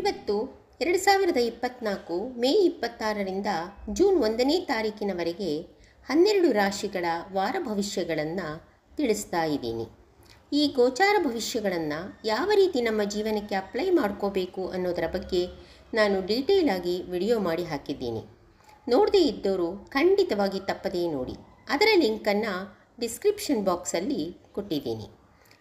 ಇವತ್ತು 2024 ಮೇ 26ರಿಂದ ಜೂನ್ 1ನೇ ತಾರೀಕಿನವರೆಗೆ 12 ರಾಶಿಗಳ ವಾರ ಭವಿಷ್ಯಗಳನ್ನು ತಿಳಿಸ್ತಾ ಇದ್ದೀನಿ. ಈ ಗೋಚಾರ ಭವಿಷ್ಯಗಳನ್ನು ಯಾವ ರೀತಿ ನಮ್ಮ ಜೀವನಕ್ಕೆ ಅಪ್ಲೈ ಮಾಡ್ಕೋಬೇಕು ಅನ್ನೋದರ ಬಗ್ಗೆ ನಾನು ಡೀಟೇಲ್ ಆಗಿ ವಿಡಿಯೋ ಮಾಡಿ ಹಾಕಿದ್ದೀನಿ. ನೋಡದೇ ಇದ್ದವರು ಖಂಡಿತವಾಗಿ ತಪ್ಪದೇ ನೋಡಿ. ಅದರ ಲಿಂಕನ್ನು ಡಿಸ್ಕ್ರಿಪ್ಷನ್ ಬಾಕ್ಸಲ್ಲಿ ಕೊಟ್ಟಿದ್ದೀನಿ.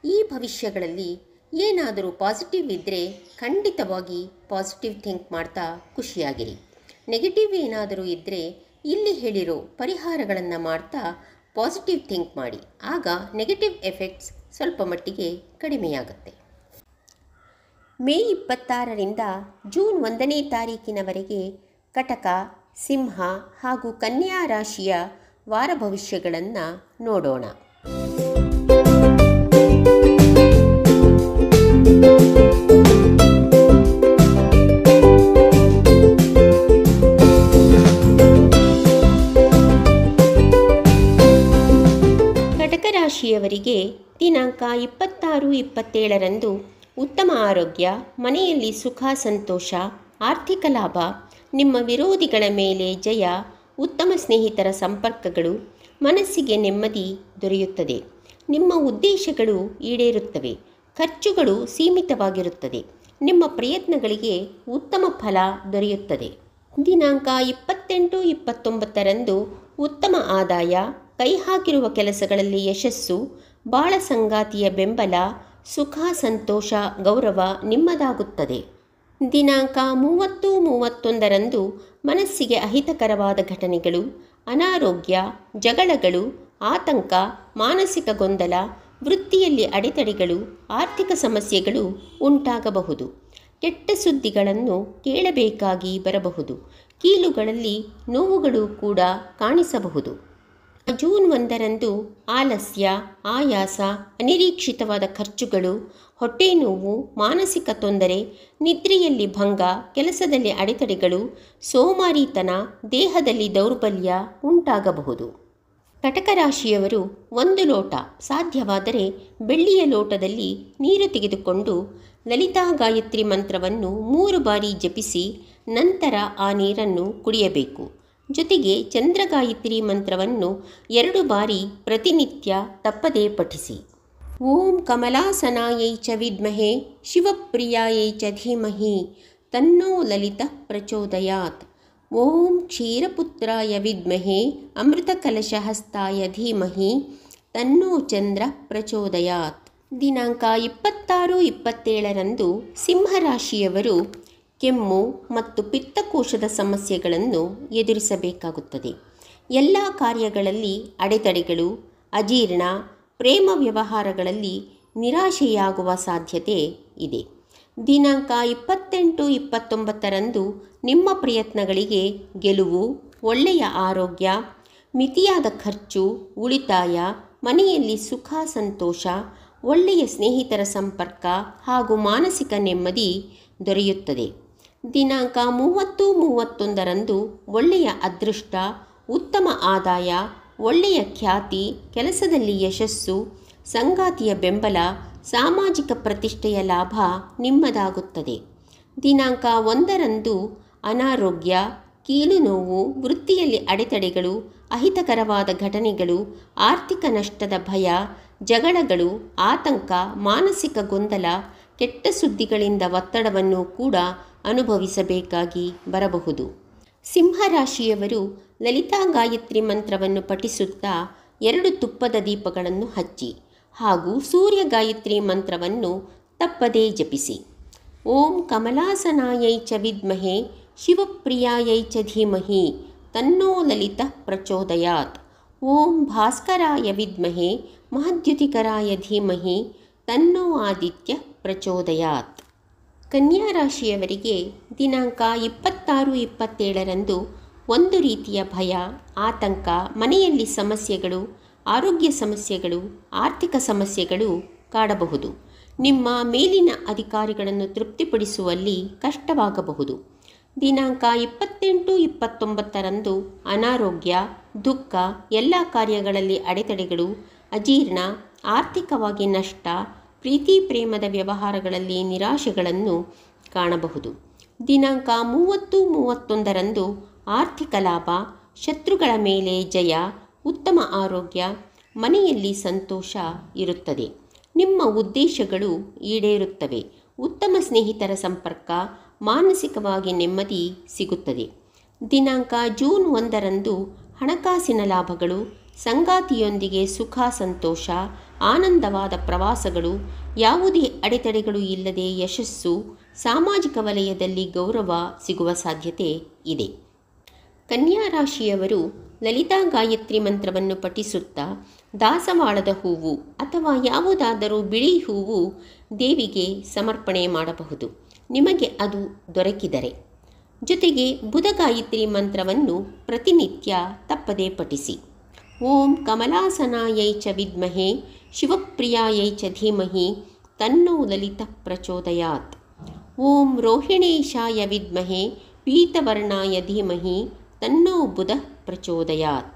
ಈ ಭವಿಷ್ಯಗಳಲ್ಲಿ ಏನಾದರೂ ಪಾಸಿಟಿವ್ ಇದ್ದರೆ ಖಂಡಿತವಾಗಿ ಪಾಸಿಟಿವ್ ಥಿಂಕ್ ಮಾಡ್ತಾ ಖುಷಿಯಾಗಿರಿ. ನೆಗೆಟಿವ್ ಏನಾದರೂ ಇದ್ದರೆ ಇಲ್ಲಿ ಹೇಳಿರೋ ಪರಿಹಾರಗಳನ್ನು ಮಾಡ್ತಾ ಪಾಸಿಟಿವ್ ಥಿಂಕ್ ಮಾಡಿ. ಆಗ ನೆಗೆಟಿವ್ ಎಫೆಕ್ಟ್ಸ್ ಸ್ವಲ್ಪ ಮಟ್ಟಿಗೆ ಕಡಿಮೆಯಾಗುತ್ತೆ. ಮೇ 26ರಿಂದ ಜೂನ್ 1ನೇ ತಾರೀಕಿನವರೆಗೆ ಕಟಕ, ಸಿಂಹ ಹಾಗೂ ಕನ್ಯಾ ರಾಶಿಯ ವಾರ ಭವಿಷ್ಯಗಳನ್ನು ನೋಡೋಣ. ಕಟಕ ರಾಶಿಯವರಿಗೆ ದಿನಾಂಕ 26-27ರಂದು ಉತ್ತಮ ಆರೋಗ್ಯ, ಮನೆಯಲ್ಲಿ ಸುಖ ಸಂತೋಷ, ಆರ್ಥಿಕ ಲಾಭ, ನಿಮ್ಮ ವಿರೋಧಿಗಳ ಮೇಲೆ ಜಯ, ಉತ್ತಮ ಸ್ನೇಹಿತರ ಸಂಪರ್ಕಗಳು, ಮನಸ್ಸಿಗೆ ನೆಮ್ಮದಿ ದೊರೆಯುತ್ತದೆ. ನಿಮ್ಮ ಉದ್ದೇಶಗಳು ಈಡೇರುತ್ತವೆ. ಖರ್ಚುಗಳು ಸೀಮಿತವಾಗಿರುತ್ತದೆ. ನಿಮ್ಮ ಪ್ರಯತ್ನಗಳಿಗೆ ಉತ್ತಮ ಫಲ ದೊರೆಯುತ್ತದೆ. ದಿನಾಂಕ 28-29ರಂದು ಉತ್ತಮ ಆದಾಯ, ಕೈ ಹಾಕಿರುವ ಕೆಲಸಗಳಲ್ಲಿ ಯಶಸ್ಸು, ಬಾಳ ಸಂಗಾತಿಯ ಬೆಂಬಲ, ಸುಖ ಸಂತೋಷ, ಗೌರವ ನಿಮ್ಮದಾಗುತ್ತದೆ. ದಿನಾಂಕ 30-31ರಂದು ಮನಸ್ಸಿಗೆ ಅಹಿತಕರವಾದ ಘಟನೆಗಳು, ಅನಾರೋಗ್ಯ, ಜಗಳಗಳು, ಆತಂಕ, ಮಾನಸಿಕ ಗೊಂದಲ, ವೃತ್ತಿಯಲ್ಲಿ ಅಡೆತಡೆಗಳು, ಆರ್ಥಿಕ ಸಮಸ್ಯೆಗಳು ಉಂಟಾಗಬಹುದು. ಕೆಟ್ಟ ಸುದ್ದಿಗಳನ್ನು ಕೇಳಬೇಕಾಗಿ ಬರಬಹುದು. ಕೀಲುಗಳಲ್ಲಿ ನೋವುಗಳು ಕೂಡ ಕಾಣಿಸಬಹುದು. ಜೂನ್ 1ರಂದು ಆಲಸ್ಯ, ಆಯಾಸ, ಅನಿರೀಕ್ಷಿತವಾದ ಖರ್ಚುಗಳು, ಹೊಟ್ಟೆ ನೋವು, ಮಾನಸಿಕ ತೊಂದರೆ, ನಿದ್ರೆಯಲ್ಲಿ ಭಂಗ, ಕೆಲಸದಲ್ಲಿ ಅಡೆತಡೆಗಳು, ಸೋಮಾರಿತನ, ದೇಹದಲ್ಲಿ ದೌರ್ಬಲ್ಯ ಉಂಟಾಗಬಹುದು. ಕಟಕ ರಾಶಿಯವರು 1 ಲೋಟ, ಸಾಧ್ಯವಾದರೆ ಬೆಳ್ಳಿಯ ಲೋಟದಲ್ಲಿ ನೀರು ತೆಗೆದುಕೊಂಡು ಲಲಿತಾ ಗಾಯತ್ರಿ ಮಂತ್ರವನ್ನು 3 ಬಾರಿ ಜಪಿಸಿ ನಂತರ ಆ ನೀರನ್ನು ಕುಡಿಯಬೇಕು. ಜೊತೆಗೆ ಚಂದ್ರಗಾಯತ್ರಿ ಮಂತ್ರವನ್ನು 2 ಬಾರಿ ಪ್ರತಿನಿತ್ಯ ತಪ್ಪದೇ ಪಠಿಸಿ. ಓಂ ಕಮಲಾಸನಾಯೈ ಚ ವಿದ್ಮಹೇ ಶಿವಪ್ರಿಯಾಯೈ ಚ ಧೀಮಹಿ ತನ್ನೋ ಲಲಿತಾ ಪ್ರಚೋದಯಾತ್. ಓಂ ಕ್ಷೀರಪುತ್ರಾಯ ವಿದ್ಮಹೇ ಅಮೃತಕಲಶಹಸ್ತಾಯ ಧೀಮಹಿ ತನ್ನೋ ಚಂದ್ರ ಪ್ರಚೋದಯಾತ್. ದಿನಾಂಕ 26-27ರಂದು ಸಿಂಹರಾಶಿಯವರು ಕೆಮ್ಮು ಮತ್ತು ಪಿತ್ತಕೋಶದ ಸಮಸ್ಯೆಗಳನ್ನು ಎದುರಿಸಬೇಕಾಗುತ್ತದೆ. ಎಲ್ಲ ಕಾರ್ಯಗಳಲ್ಲಿ ಅಡೆತಡೆಗಳು, ಅಜೀರ್ಣ, ಪ್ರೇಮ ವ್ಯವಹಾರಗಳಲ್ಲಿ ನಿರಾಶೆಯಾಗುವ ಸಾಧ್ಯತೆ ಇದೆ. ದಿನಾಂಕ 28-29ರಂದು ನಿಮ್ಮ ಪ್ರಯತ್ನಗಳಿಗೆ ಗೆಲುವು, ಒಳ್ಳೆಯ ಆರೋಗ್ಯ, ಮಿತಿಯಾದ ಖರ್ಚು, ಉಳಿತಾಯ, ಮನೆಯಲ್ಲಿ ಸುಖ ಸಂತೋಷ, ಒಳ್ಳೆಯ ಸ್ನೇಹಿತರ ಸಂಪರ್ಕ ಹಾಗೂ ಮಾನಸಿಕ ನೆಮ್ಮದಿ ದೊರೆಯುತ್ತದೆ. ದಿನಾಂಕ 30-31ರಂದು ಒಳ್ಳೆಯ ಅದೃಷ್ಟ, ಉತ್ತಮ ಆದಾಯ, ಒಳ್ಳೆಯ ಖ್ಯಾತಿ, ಕೆಲಸದಲ್ಲಿ ಯಶಸ್ಸು, ಸಂಗಾತಿಯ ಬೆಂಬಲ, ಸಾಮಾಜಿಕ ಪ್ರತಿಷ್ಠೆಯ ಲಾಭ ನಿಮ್ಮದಾಗುತ್ತದೆ. ದಿನಾಂಕ 1ರಂದು ಅನಾರೋಗ್ಯ, ಕೀಲು ನೋವು, ವೃತ್ತಿಯಲ್ಲಿ ಅಡೆತಡೆಗಳು, ಅಹಿತಕರವಾದ ಘಟನೆಗಳು, ಆರ್ಥಿಕ ನಷ್ಟದ ಭಯ, ಜಗಳಗಳು, ಆತಂಕ, ಮಾನಸಿಕ ಗೊಂದಲ, ಕೆಟ್ಟ ಸುದ್ದಿಗಳಿಂದ ಒತ್ತಡವನ್ನು ಕೂಡ ಅನುಭವಿಸಬೇಕಾಗಿ ಬರಬಹುದು. ಸಿಂಹರಾಶಿಯವರು ಲಲಿತಾ ಗಾಯತ್ರಿ ಮಂತ್ರವನ್ನು ಪಠಿಸುತ್ತಾ 2 ತುಪ್ಪದ ದೀಪಗಳನ್ನು ಹಚ್ಚಿ ಹಾಗೂ ಸೂರ್ಯ ಗಾಯತ್ರಿ ಮಂತ್ರವನ್ನು ತಪ್ಪದೇ ಜಪಿಸಿ. ಓಂ ಕಮಲಾಸನಾಯೈ ಚ ವಿದ್ಮಹೇ ಶಿವಪ್ರಿಯಾಯೈ ಚ ಧೀಮಹಿ ತನ್ನೋ ಲಲಿತಾ ಪ್ರಚೋದಯಾತ್. ಓಂ ಭಾಸ್ಕರಾಯ ವಿದ್ಮಹೇ ಮಹದ್ಯುತಿಕರಾಯ ಧೀಮಹಿ ತನ್ನೋ ಆದಿತ್ಯ ಪ್ರಚೋದಯಾತ್. ಕನ್ಯಾ ರಾಶಿಯವರಿಗೆ ದಿನಾಂಕ 26-27ರಂದು ಒಂದು ರೀತಿಯ ಭಯ, ಆತಂಕ, ಮನೆಯಲ್ಲಿ ಸಮಸ್ಯೆಗಳು, ಆರೋಗ್ಯ ಸಮಸ್ಯೆಗಳು, ಆರ್ಥಿಕ ಸಮಸ್ಯೆಗಳು ಕಾಡಬಹುದು. ನಿಮ್ಮ ಮೇಲಿನ ಅಧಿಕಾರಿಗಳನ್ನು ತೃಪ್ತಿಪಡಿಸುವಲ್ಲಿ ಕಷ್ಟವಾಗಬಹುದು. ದಿನಾಂಕ 28-29ರಂದು ಅನಾರೋಗ್ಯ, ದುಃಖ, ಎಲ್ಲ ಕಾರ್ಯಗಳಲ್ಲಿ ಅಡೆತಡೆಗಳು, ಅಜೀರ್ಣ, ಆರ್ಥಿಕವಾಗಿ ನಷ್ಟ, ಪ್ರೀತಿ ಪ್ರೇಮದ ವ್ಯವಹಾರಗಳಲ್ಲಿ ನಿರಾಶೆಗಳನ್ನು ಕಾಣಬಹುದು. ದಿನಾಂಕ 30-31ರಂದು ಆರ್ಥಿಕ ಲಾಭ, ಶತ್ರುಗಳ ಮೇಲೆ ಜಯ, ಉತ್ತಮ ಆರೋಗ್ಯ, ಮನೆಯಲ್ಲಿ ಸಂತೋಷ ಇರುತ್ತದೆ. ನಿಮ್ಮ ಉದ್ದೇಶಗಳು ಈಡೇರುತ್ತವೆ. ಉತ್ತಮ ಸ್ನೇಹಿತರ ಸಂಪರ್ಕ, ಮಾನಸಿಕವಾಗಿ ನೆಮ್ಮದಿ ಸಿಗುತ್ತದೆ. ದಿನಾಂಕ ಜೂನ್ 1ರಂದು ಹಣಕಾಸಿನ ಲಾಭಗಳು, ಸಂಗಾತಿಯೊಂದಿಗೆ ಸುಖ ಸಂತೋಷ, ಆನಂದವಾದ ಪ್ರವಾಸಗಳು, ಯಾವುದೇ ಅಡೆತಡೆಗಳು ಇಲ್ಲದೆ ಯಶಸ್ಸು, ಸಾಮಾಜಿಕ ವಲಯದಲ್ಲಿ ಗೌರವ ಸಿಗುವ ಸಾಧ್ಯತೆ ಇದೆ. ಕನ್ಯಾ ರಾಶಿಯವರು ಲಲಿತಾ ಗಾಯತ್ರಿ ಮಂತ್ರವನ್ನು ಪಠಿಸುತ್ತಾ ದಾಸವಾಳದ ಹೂವು ಅಥವಾ ಯಾವುದಾದರೂ ಬಿಳಿ ಹೂವು ದೇವಿಗೆ ಸಮರ್ಪಣೆ ಮಾಡಬಹುದು, ನಿಮಗೆ ಅದು ದೊರಕಿದರೆ. ಜೊತೆಗೆ ಬುಧ ಗಾಯತ್ರಿ ಮಂತ್ರವನ್ನು ಪ್ರತಿನಿತ್ಯ ತಪ್ಪದೇ ಪಠಿಸಿ. ಓಂ ಕಮಲಾಸನಾಯೈ ಚ ವಿದ್ಮಹೇ ಶಿವಪ್ರಿಯಾಯೈ ಚ ಧೀಮಹಿ ತನ್ನೋ ಲಲಿತಃ ಪ್ರಚೋದಯಾತ್. ಓಂ ರೋಹಿಣೇಶಾಯ ವಿದ್ಮಹೇ ಪೀತವರ್ಣಾಯ ಧೀಮಹಿ ತನ್ನೋ ಬುಧಃ ಪ್ರಚೋದಯಾತ್.